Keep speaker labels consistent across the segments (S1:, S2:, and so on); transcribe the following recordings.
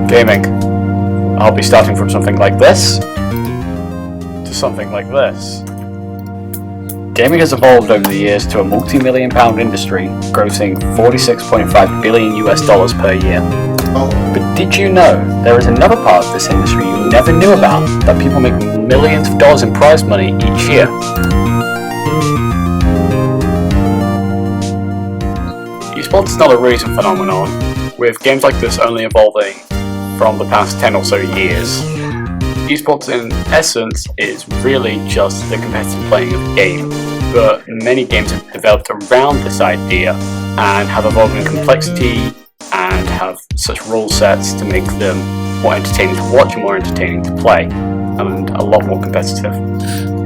S1: gaming. I'll be starting from something like this to something like this. Gaming has evolved over the years to a multi-million pound industry, grossing $46.5 billion US per year. But did you know there is another part of this industry you never knew about, that people make millions of dollars in prize money each year? Esports is not a recent phenomenon, with games like this only evolving from the past 10 or so years. Esports in essence is really just the competitive playing of a game, but many games have developed around this idea and have evolved in complexity and have such rule sets to make them more entertaining to watch and more entertaining to play, and a lot more competitive.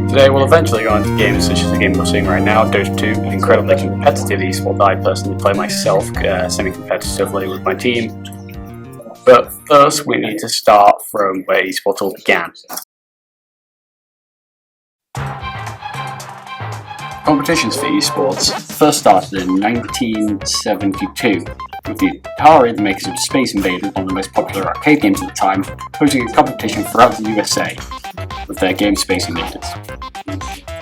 S1: Today we'll eventually go into games such as the game we're seeing right now, Dota 2, an incredibly competitive esport that I personally play myself semi-competitively with my team. But first we need to start from where esports all began. Competitions for esports first started in 1972, with the Atari, the makers of Space Invaders, one of the most popular arcade games at the time, hosting a competition throughout the USA with their game Space Invaders.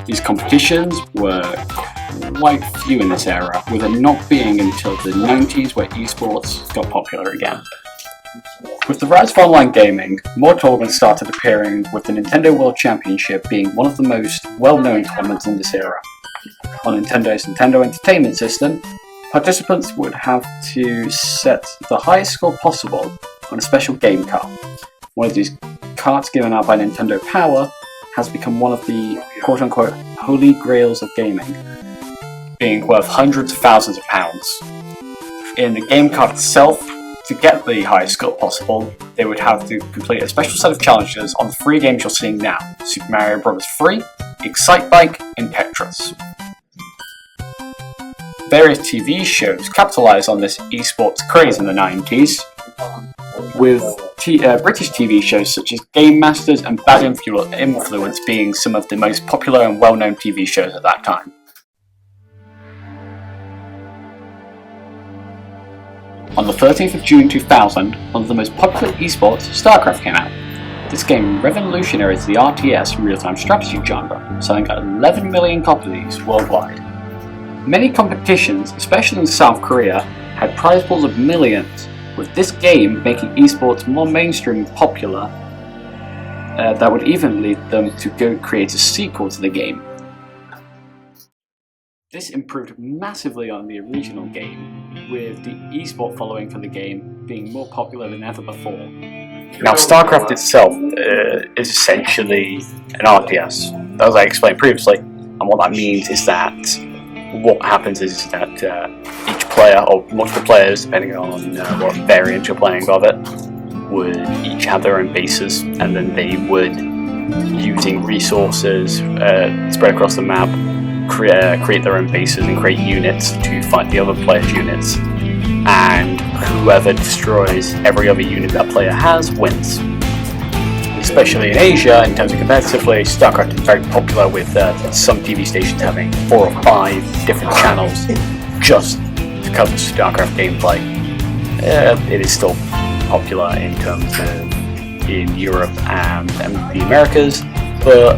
S1: These competitions were quite few in this era, with it not being until the 90s where esports got popular again. With the rise of online gaming, more tournaments started appearing, with the Nintendo World Championship being one of the most well-known tournaments in this era. On Nintendo's Nintendo Entertainment System, participants would have to set the highest score possible on a special game card. One of these cards given out by Nintendo Power has become one of the quote-unquote holy grails of gaming, being worth hundreds of thousands of pounds. In the game card itself, to get the highest score possible, they would have to complete a special set of challenges on the three games you're seeing now: Super Mario Bros. 3, Excitebike, and Tetris. Various TV shows capitalised on this esports craze in the 90s, with British TV shows such as Game Masters and Bad Influence being some of the most popular and well-known TV shows at that time. On the 13th of June 2000, one of the most popular esports, StarCraft, came out. This game revolutionized the RTS real-time strategy genre, selling 11 million copies worldwide. Many competitions, especially in South Korea, had prize pools of millions, with this game making esports more mainstream and popular, that would even lead them to go create a sequel to the game. This improved massively on the original game, with the esport following for the game being more popular than ever before. Now, StarCraft itself is essentially an RTS, as I explained previously, and what that means is that what happens is that each player, or multiple players, depending on what variant you're playing of it, would each have their own bases, and then they would, using resources spread across the map, create their own bases and create units to fight the other players' units. And whoever destroys every other unit that player has wins. Especially in Asia, in terms of competitively, StarCraft is very popular, with some TV stations having 4 or 5 different channels just to cover StarCraft gameplay. It is still popular in terms of in Europe and the Americas, but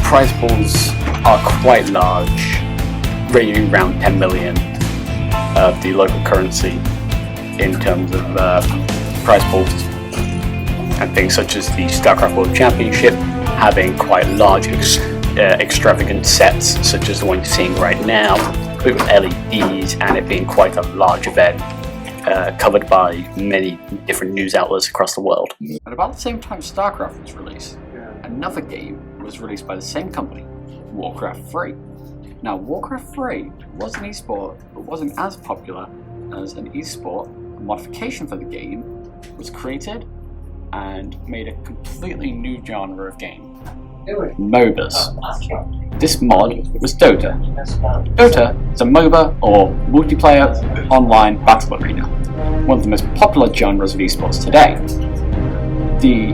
S1: prize pools are quite large, ranging around 10 million of the local currency in terms of prize pools. And things such as the StarCraft World Championship having quite large extravagant sets, such as the one you're seeing right now, with LEDs, and it being quite a large event covered by many different news outlets across the world. At about the same time StarCraft was released, another game was released by the same company, Warcraft 3. Now, Warcraft 3 was an esport, but wasn't as popular as an esport. A modification for the game was created and made a completely new genre of game: MOBAs. This mod was Dota. Dota is a MOBA, or multiplayer online battle arena, one of the most popular genres of esports today. The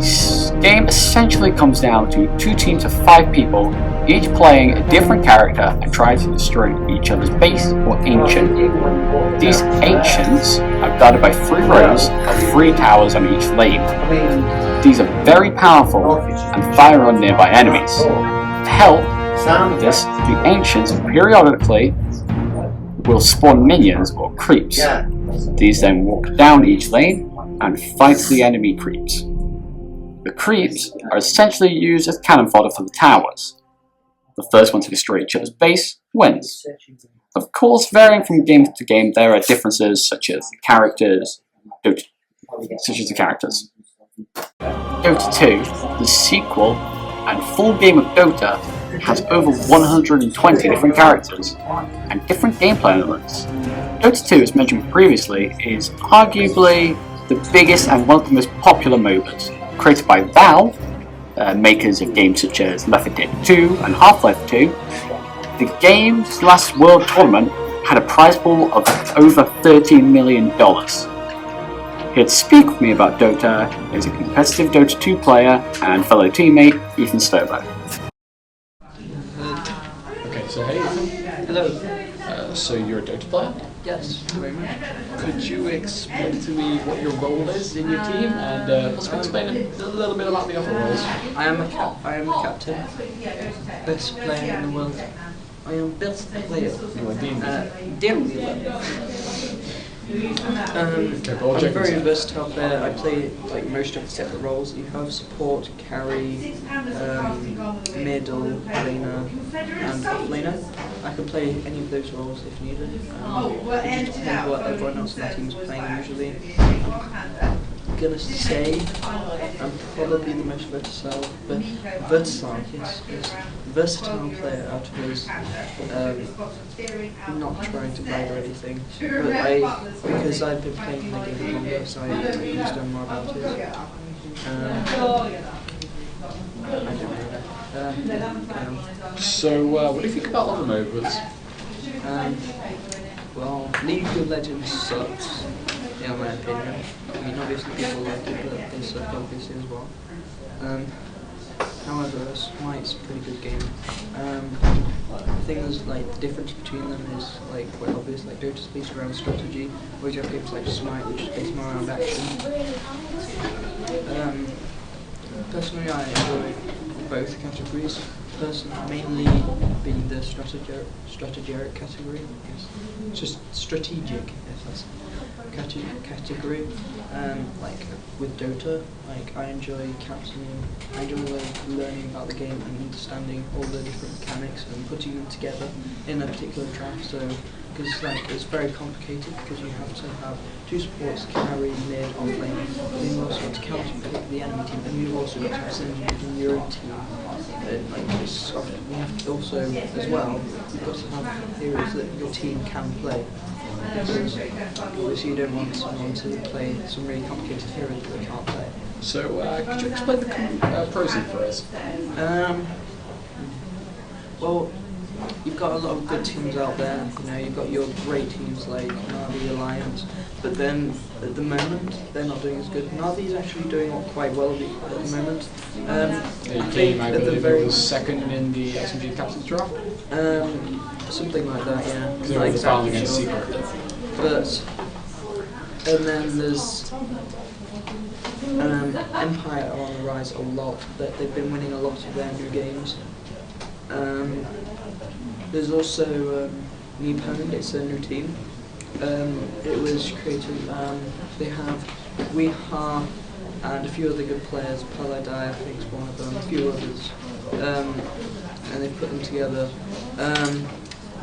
S1: game essentially comes down to 2 teams of 5 people, each playing a different character and trying to destroy each other's base or ancient. These ancients are guarded by 3 rows of 3 towers on each lane. These are very powerful and fire on nearby enemies. To help with this, the ancients periodically will spawn minions or creeps. These then walk down each lane and fight the enemy creeps. The creeps are essentially used as cannon fodder for the towers. The first one to destroy each other's base wins. Of course, varying from game to game, there are differences such as the characters. Dota 2, the sequel and full game of Dota, has over 120 different characters and different gameplay elements. Dota 2, as mentioned previously, is arguably the biggest and one of the most popular MOBAs. Created by Valve, makers of games such as Left 4 Dead 2 and Half-Life 2, the game's last World Tournament had a prize pool of over $13 million. Here to speak with me about Dota is a competitive Dota 2 player and fellow teammate, Ethan Stobo.
S2: Okay, so hey Ethan.
S3: Hello.
S2: So you're a Dota player?
S3: Yes, very much.
S2: Could you explain to me what your role is in your team and possibly explain a little bit about the other roles?
S3: I am the captain, best player in the world. I am best player.
S2: You are
S3: Dearly I'm a very versatile player. I play like most of the separate roles you have: support, carry, middle laner, and off laner. I can play any of those roles if needed. It just depends what everyone else on the team is playing usually. I'm gonna say I'm probably the most versatile versatile player out of us. Not trying to brag or anything, but because I've been playing the game longer, so I understand more about it.
S2: So what do you think about other MOBAs?
S3: Well, League of Legends sucks, in my opinion. I mean, obviously people like it, but they suck obviously as well. However, Smite's a pretty good game. I think there's like the difference between them is like quite obvious. Like Dota's based around strategy, whereas you have games like Smite, which is based more around action. Personally, I enjoy both categories. Mainly being the strategic category. Just strategic, if that's category. Like with Dota, like I enjoy captaining. I enjoy like learning about the game and understanding all the different mechanics and putting them together in a particular draft. So, because like it's very complicated because you have to have 2 supports, carry, mid, on lane. Then you also have to counter the enemy team, and you've also got to have synergy within your own team. Like we have to also, as well, you've got to have heroes that your team can play. Because obviously you don't want someone to play some really complicated heroes that they can't play.
S2: So could you explain the pro scene for us?
S3: Well, you've got a lot of good teams out there. You know, you've got your great teams like Navi Alliance, but then at the moment they're not doing as good. Navi's actually doing quite well at the moment.
S2: I believe it was second in the SMG Captain's draft.
S3: Something like that, yeah.
S2: Because they were the final against Secret.
S3: But and then there's Empire are on the rise a lot. They've been winning a lot of their new games. There's also New Pound, it's a new team. It was created, they have Weha and a few other good players, Paladai I think is one of them, a few others. And they put them together.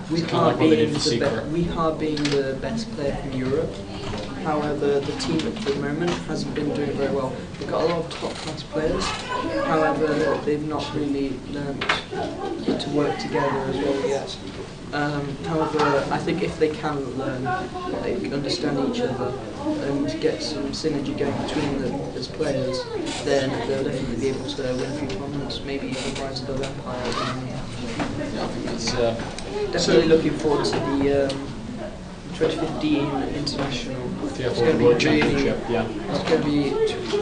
S3: Weha being the best player from Europe. However, the team at the moment hasn't been doing very well. They've got a lot of top-class players. However, they've not really learned to work together as well yet. However, I think if they can learn, like understand each other, and get some synergy going between them as players, then they'll definitely be able to win a few tournaments, maybe even rise above Empire.
S2: Yeah, I think that's
S3: definitely looking forward to the 2015 international.
S2: Yeah,
S3: It's going to
S2: World
S3: be really.
S2: Championship. Yeah.
S3: It's going to be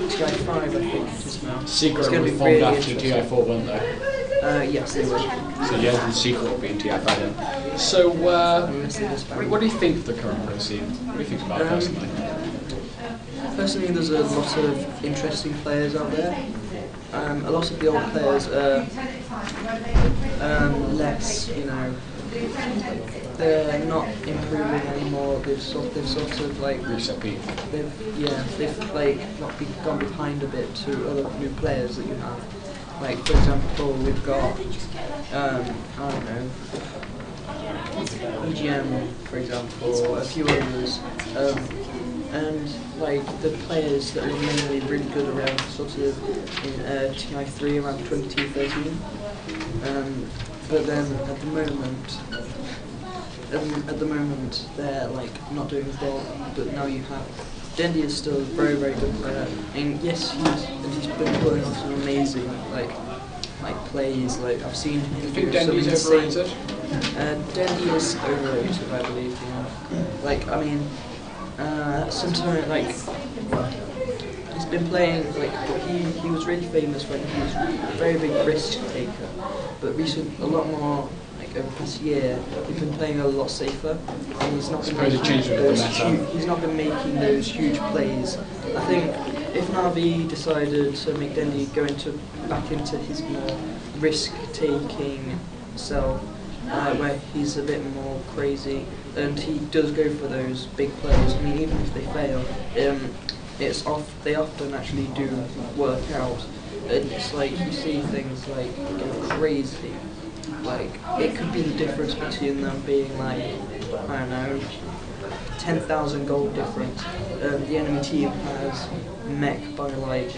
S3: TI5, I think it is now.
S2: Secret
S3: It's going
S2: will
S3: to
S2: be
S3: be
S2: formed
S3: really
S2: after
S3: interesting.
S2: TI4, won't they?
S3: Yes, they will.
S2: So yeah, the Secret will be in TI5 then. So,
S3: Unless they disband.
S2: what do you think of the current pro scene? What do you think about it personally?
S3: Personally, there's a lot of interesting players out there. A lot of the old players are less, they're not improving anymore. They've sort of like
S2: Reached their peak.
S3: they've like gone behind a bit to other new players that you have. Like for example, we've got I don't know, EGM for example, or a few others. And like the players that were mainly really good around sort of in TI3 around 2013, but then at the moment they're like not doing as well. But now you have Dendi is still a very very good player, and yes he's been pulling off some amazing like plays. Like I've seen him.
S2: Do you think Dendi's overrated?
S3: Dendi is overrated, I believe. Yeah. Like I mean. Sometimes, like, he's been playing, like, he was really famous when he was a very big risk taker, but a lot more, like, over the past year, he's been playing a lot safer, and he's not been making those huge plays. I think if Navi decided to make Dendi go back into his more risk-taking self, where he's a bit more crazy, and he does go for those big plays. I mean, even if they fail, they often actually do work out. And it's like you see things like go crazy. Like it could be the difference between them being like, I don't know, 10,000 gold difference. The enemy team has mech by like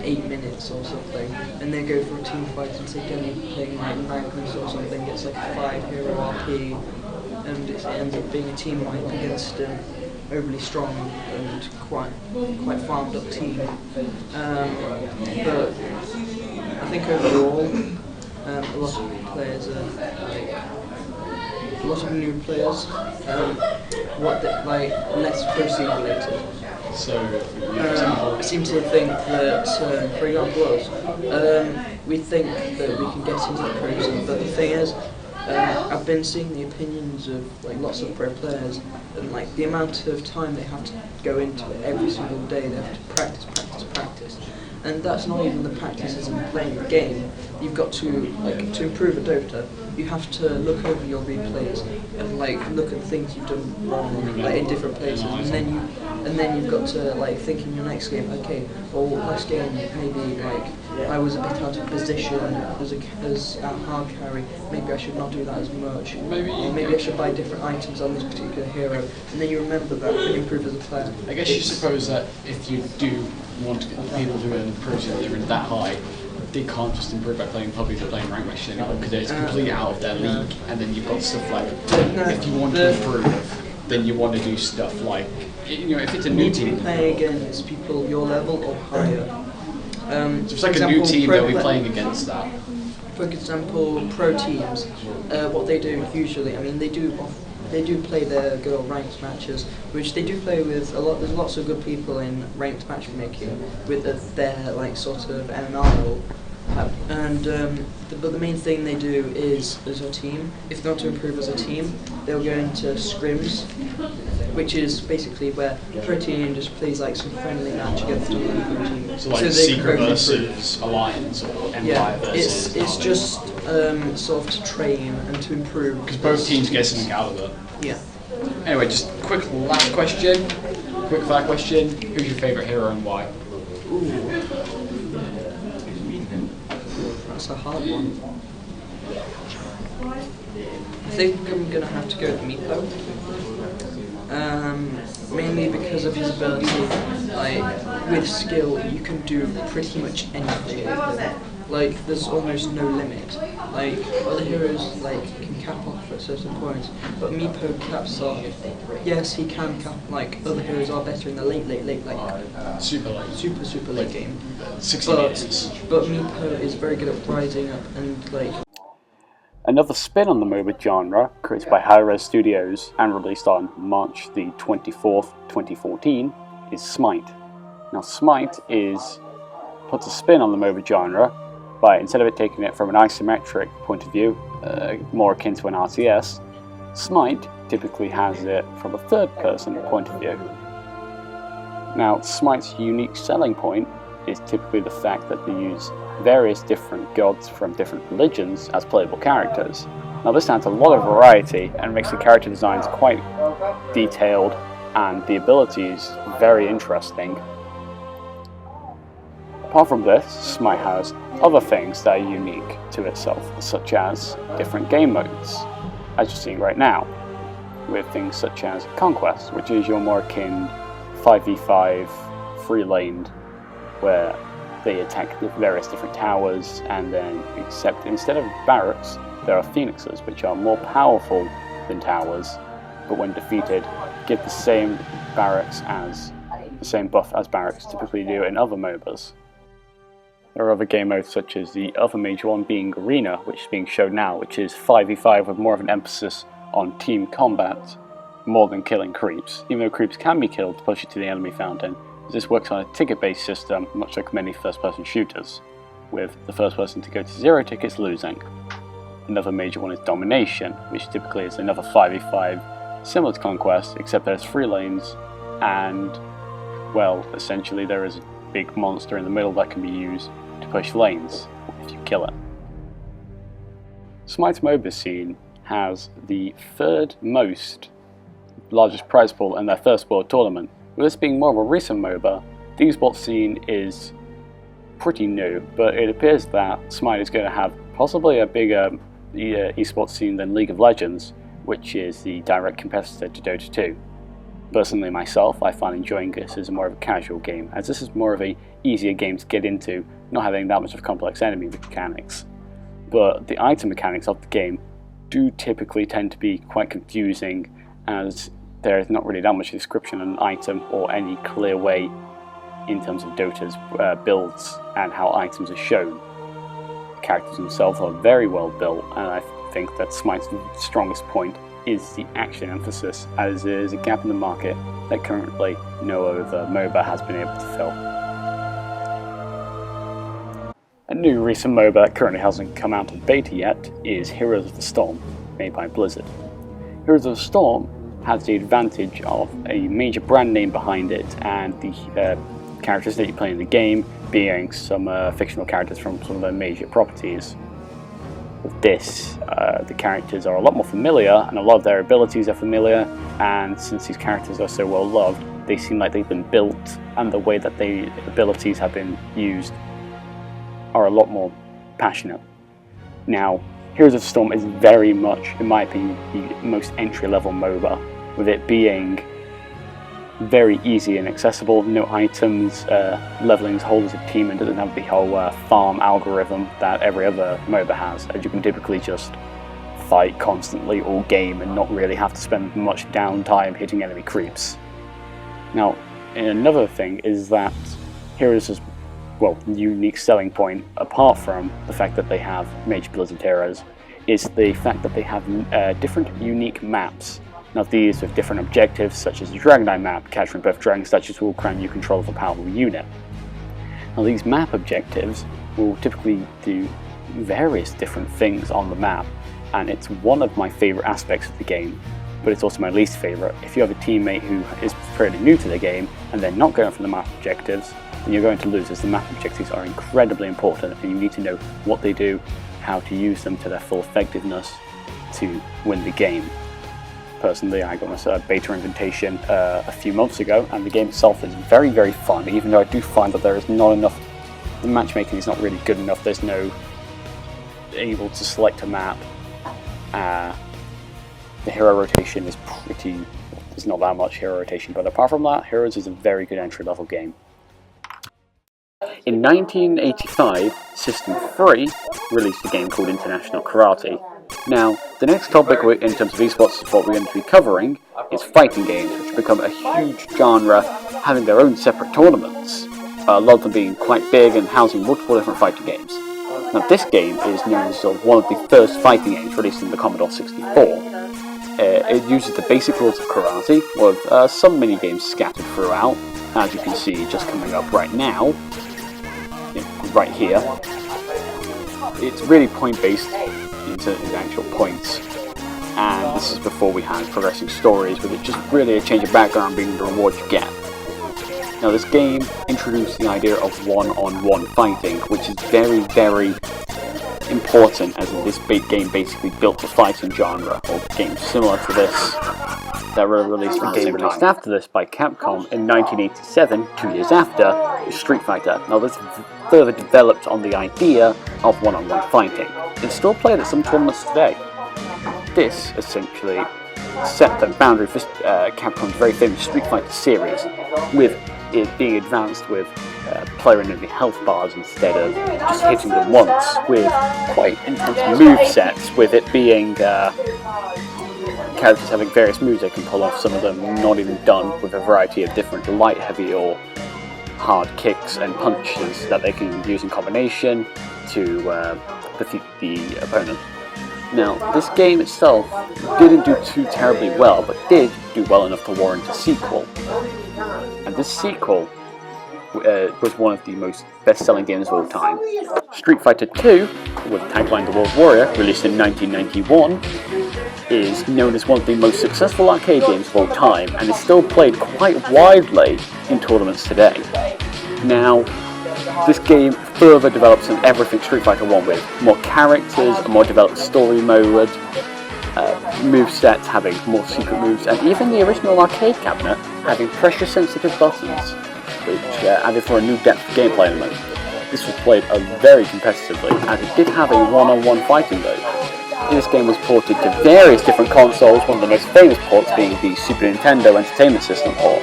S3: 8 minutes or something, and they go for a team fight and say Denny playing like Magnus or something, it's like a 5 hero RP, and it ends up being a team fight against an overly strong and quite farmed up team. But I think overall, a lot of players are like a lot of new players. Less pro scene related.
S2: So,
S3: I seem to think that, for example, us, we think that we can get into the pro scene, but the thing is, I've been seeing the opinions of like lots of pro players, and like the amount of time they have to go into it every single day. They have to practice, and that's not even the practices in playing the game. You've got to to improve at Dota. You have to look over your replays and like look at the things you've done wrong like in different places, and then you've got to like think in your next game. Okay, well last game maybe like I was a bit out of position as a hard carry. Maybe I should not do that as much. Maybe I should buy different items on this particular hero, and then you remember that and improve as a player.
S2: I guess you suppose that if you do want to get people who are in the pro scene that are in that high, they can't just improve by playing public or playing rank matches anymore because it's completely out of their league. And then you've got stuff like if you want to improve, then you want to do stuff like if it's a new team.
S3: Playing against people your level or higher.
S2: So it's like a new team they'll be playing against that.
S3: For example, pro teams, what they do usually, I mean, they do play their good old ranked matches, which they do play with a lot. There's lots of good people in ranked matchmaking with their like sort of MMR. But the main thing they do is as a team. If not to improve as a team, they'll go into scrims, which is basically where pro team just plays like some friendly match against another pro team.
S2: So like Secret versus Alliance or Empire versus.
S3: It's just sort of to train and to improve.
S2: Because both teams get something out of it.
S3: Yeah.
S2: Anyway, just quick last question. Quick fire question. Who's your favourite hero and why?
S3: Ooh. That's a hard one. I think I'm gonna have to go with Miko. Mainly because of his ability, like with skill you can do pretty much anything with him. Like there's almost no limit. Like other heroes like can cap off at certain points, but Meepo caps off. Yes, he can cap. Like other heroes are better in the late super late game.
S2: 60 minutes.
S3: But Meepo is very good at rising up and like.
S1: Another spin on the MOBA genre, created by Hi-Rez Studios and released on March the 24th, 2014, is Smite. Now Smite puts a spin on the MOBA genre by, instead of it taking it from an isometric point of view, more akin to an RTS, Smite typically has it from a third-person point of view. Now, Smite's unique selling point is typically the fact that they use various different gods from different religions as playable characters. Now, this adds a lot of variety and makes the character designs quite detailed and the abilities very interesting. Apart from this, Smite has other things that are unique to itself, such as different game modes, as you're seeing right now, with things such as Conquest, which is your more akin 5v5 free-laned, where they attack various different towers, and then instead of barracks, there are phoenixes, which are more powerful than towers, but when defeated, give the same buff as barracks typically do in other MOBAs. There are other game modes such as the other major one being Arena, which is being shown now, which is 5v5 with more of an emphasis on team combat more than killing creeps, even though creeps can be killed to push you to the enemy fountain. This works on a ticket-based system, much like many first-person shooters, with the first person to go to 0 tickets losing. Another major one is Domination, which typically is another 5v5, similar to Conquest, except there's 3 lanes, and, well, essentially there is a big monster in the middle that can be used to push lanes, if you kill it. Smite's MOBA scene has the third largest prize pool in their first sport tournament. With this being more of a recent MOBA, the esports scene is pretty new, but it appears that Smite is going to have possibly a bigger esports scene than League of Legends, which is the direct competitor to Dota 2. Personally myself, I find enjoying this as more of a casual game, as this is more of a easier game to get into, not having that much of complex enemy mechanics. But the item mechanics of the game do typically tend to be quite confusing, as there is not really that much description on an item or any clear way in terms of Dota's builds and how items are shown. The characters themselves are very well built, and I think that Smite's strongest point is the action emphasis, as there is a gap in the market that currently no other MOBA has been able to fill. A new recent MOBA that currently hasn't come out of beta yet is Heroes of the Storm, made by Blizzard. Heroes of the Storm has the advantage of a major brand name behind it, and the characters that you play in the game being some fictional characters from some of their major properties. With this, the characters are a lot more familiar, and a lot of their abilities are familiar, and since these characters are so well loved, they seem like they've been built, and the way that the abilities have been used are a lot more passionate. Now, Heroes of the Storm is very much, in my opinion, the most entry-level MOBA, with it being very easy and accessible, no items, leveling as whole as a team, and doesn't have the whole farm algorithm that every other MOBA has, as you can typically just fight constantly all game and not really have to spend much downtime hitting enemy creeps. Now, another thing is that Heroes' unique selling point, apart from the fact that they have major Blizzard heroes, is the fact that they have different unique maps. Now these with different objectives, such as the Dragonite map, capturing both dragon statues will grant you control of a powerful unit. Now these map objectives will typically do various different things on the map, and it's one of my favourite aspects of the game, but it's also my least favourite. If you have a teammate who is fairly new to the game, and they're not going for the map objectives, then you're going to lose, as the map objectives are incredibly important, and you need to know what they do, how to use them to their full effectiveness to win the game. Personally, I got my beta invitation a few months ago, and the game itself is very, very fun, even though I do find that there is not enough, the matchmaking is not really good enough. There's no able to select a map. The hero rotation is there's not that much hero rotation, but apart from that, Heroes is a very good entry-level game. In 1985, System 3 released a game called International Karate. Now, the next topic in terms of esports, what we're going to be covering is fighting games, which have become a huge genre, having their own separate tournaments, a lot of them being quite big and housing multiple different fighting games. Now this game is known as one of the first fighting games released in the Commodore 64. It uses the basic rules of karate, with some mini-games scattered throughout, as you can see just coming up right now, right here. It's really point-based into actual points, and this is before we had progressing stories, with it just really a change of background being the reward you get. Now this game introduced the idea of one-on-one fighting, which is very, very important, as this game basically built the fighting genre, or games similar to this that were released around the same time. Released after this by Capcom in 1987, 2 years after, is Street Fighter. Now this further developed on the idea of one-on-one fighting. It's still played at some tournaments today. This essentially set the boundary for Capcom's very famous Street Fighter series, with it being advanced with player enemy health bars instead of just hitting them once, with quite intense movesets, with it being characters having various moves they can pull off, some of them not even done, with a variety of different light, heavy or hard kicks and punches that they can use in combination to defeat the opponent. Now, this game itself didn't do too terribly well, but did do well enough to warrant a sequel. And this sequel was one of the most best-selling games of all time. Street Fighter 2, with the tagline The World Warrior, released in 1991, is known as one of the most successful arcade games of all time, and is still played quite widely in tournaments today. Now, this game further develops on everything Street Fighter 1 with more characters, a more developed story mode, movesets having more secret moves, and even the original arcade cabinet having pressure-sensitive buttons, which added for a new depth of gameplay element. This was played very competitively, as it did have a one-on-one fighting mode. This game was ported to various different consoles, one of the most famous ports being the Super Nintendo Entertainment System port.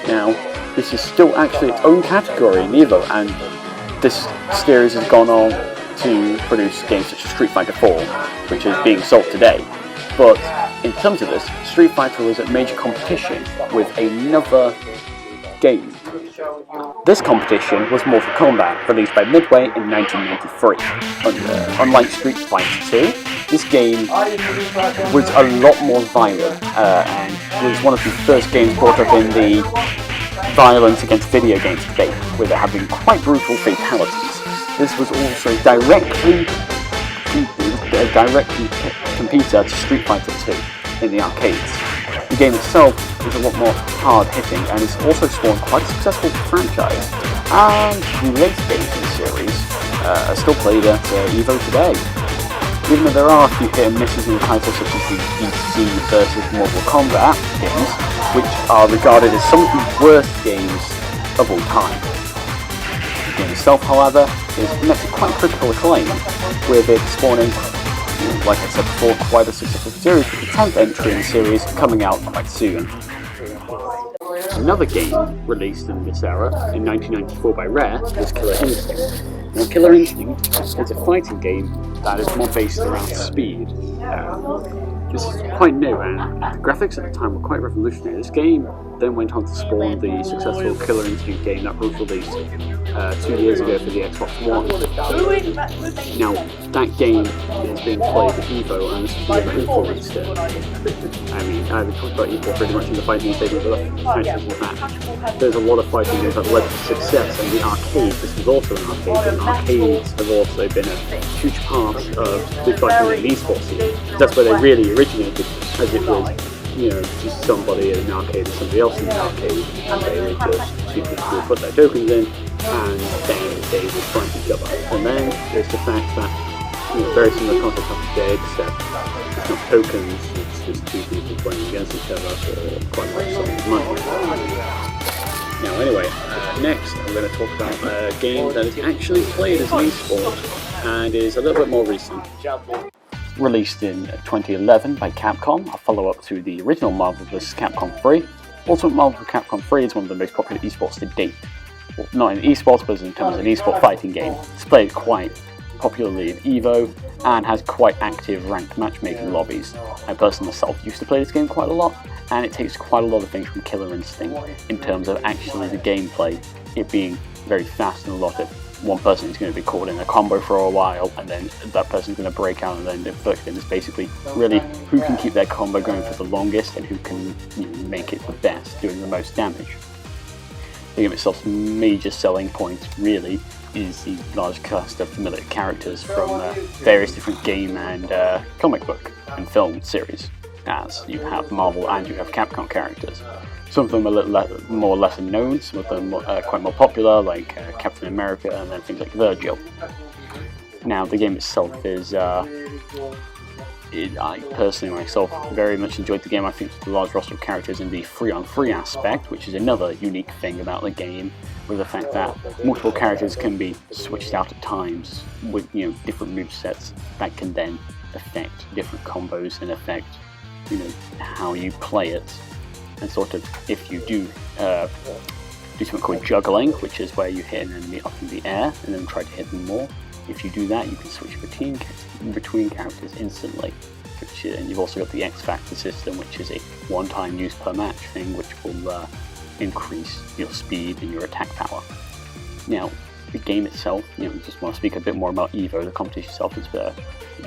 S1: Now, this is still actually its own category in EVO, and this series has gone on to produce games such as Street Fighter 4, which is being sold today. But in terms of this, Street Fighter was at major competition with another game. This competition was Mortal Kombat, released by Midway in 1993. Unlike Street Fighter 2, this game was a lot more violent, and was one of the first games brought up in the violence against video games debate, with it having quite brutal fatalities. This was also directly competitor to Street Fighter 2 in the arcades. The game itself is a lot more hard-hitting, and it's also spawned quite a successful franchise, and the later games in the series are still played at EVO today. Even though there are a few hit and misses in the title, such as the DC versus Mortal Kombat games, which are regarded as some of the worst games of all time. The game itself, however, is met with quite critical acclaim, with it spawning, like I said before, quite a successful series, with the 10th entry in the series coming out quite soon. Another game released in this era, in 1994 by Rare, was Killer Instinct. Now, Killer Instinct is a fighting game that is more based around speed. This is quite new, and the graphics at the time were quite revolutionary. This game then went on to spawn the successful Killer Instinct game that was released 2 years ago for the Xbox One. Now, that game is being played at EVO, and this is the other influenced it. I mean, I haven't talked about EVO pretty much in the fighting statement, but there's a lot of fighting games that led to success, and the arcade, this was also an arcade, and arcades have also been a huge part of the fighting and esports scene. That's where they really originated, as it was, you know, just somebody in an arcade and somebody else in an arcade, and they would just two people would put their tokens in, and then they would fight each other. And then there's the fact that, you know, very similar concept of today, except it's not tokens, it's just two people playing against each other for quite much money. Now anyway, next I'm going to talk about a game that is actually played as an esport and is a little bit more recent. Released in 2011 by Capcom, a follow-up to the original Marvel vs. Capcom 3. Ultimate Marvel vs. Capcom 3 is one of the most popular esports to date. Well, not in esports, but in terms of an esport fighting game. It's played quite popularly in EVO and has quite active ranked matchmaking lobbies. I personally myself used to play this game quite a lot, and it takes quite a lot of things from Killer Instinct in terms of actually the gameplay, it being very fast and a lot of one person is going to be caught in a combo for a while, and then that person's going to break out, and then the first game is basically really who can keep their combo going for the longest and who can make it the best, doing the most damage. The game itself's major selling point really is the large cast of familiar characters from various different game and comic book and film series, as you have Marvel and you have Capcom characters. Some of them are a little more lesser known, some of them are quite more popular, like Captain America and then things like Virgil. Now, the game itself is, I personally myself very much enjoyed the game. I think the large roster of characters in the free-on-free aspect, which is another unique thing about the game, with the fact that multiple characters can be switched out at times with different movesets that can then affect different combos and affect how you play it. And sort of, if you do something called juggling, which is where you hit an enemy up in the air and then try to hit them more. If you do that, you can switch between characters instantly. And you've also got the X Factor system, which is a one-time use per match thing, which will increase your speed and your attack power. Now, the game itself, just want to speak a bit more about EVO, the competition itself. Is a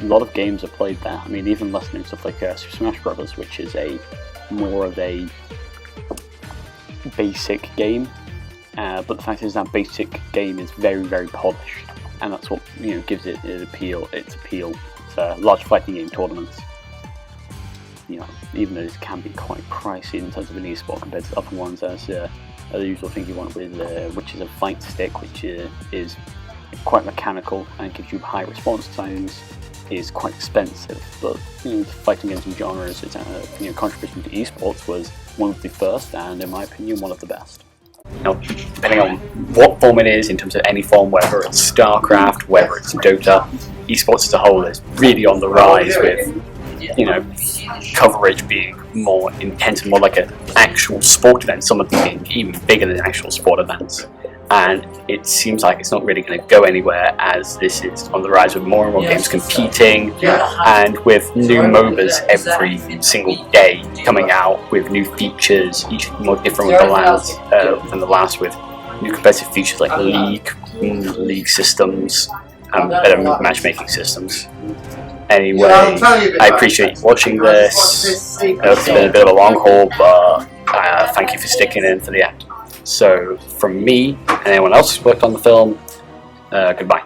S1: lot of games are played there. I mean, even less known stuff like Super Smash Bros., which is more of a basic game, but the fact is that basic game is very, very polished, and that's what gives it its appeal. It's large fighting game tournaments. Even though this can be quite pricey in terms of an esport compared to other ones, as the usual thing you want with, which is a fight stick, which is quite mechanical and gives you high response times, is quite expensive. But fighting games in genres, its contribution to esports was one of the first, and in my opinion, one of the best. Depending on what form it is, in terms of any form, whether it's StarCraft, whether it's Dota, esports as a whole is really on the rise, with coverage being more intense and more like an actual sport event, some of them being even bigger than actual sport events. And it seems like it's not really going to go anywhere, as this is on the rise with more and more games competing, and with new MOBAs every single day coming out with new features, each more different than the last, with new competitive features like league systems, and better matchmaking systems. Anyway, I appreciate you watching this. It's been a bit of a long haul, but thank you for sticking in for the end. So, from me and anyone else who worked on the film, goodbye.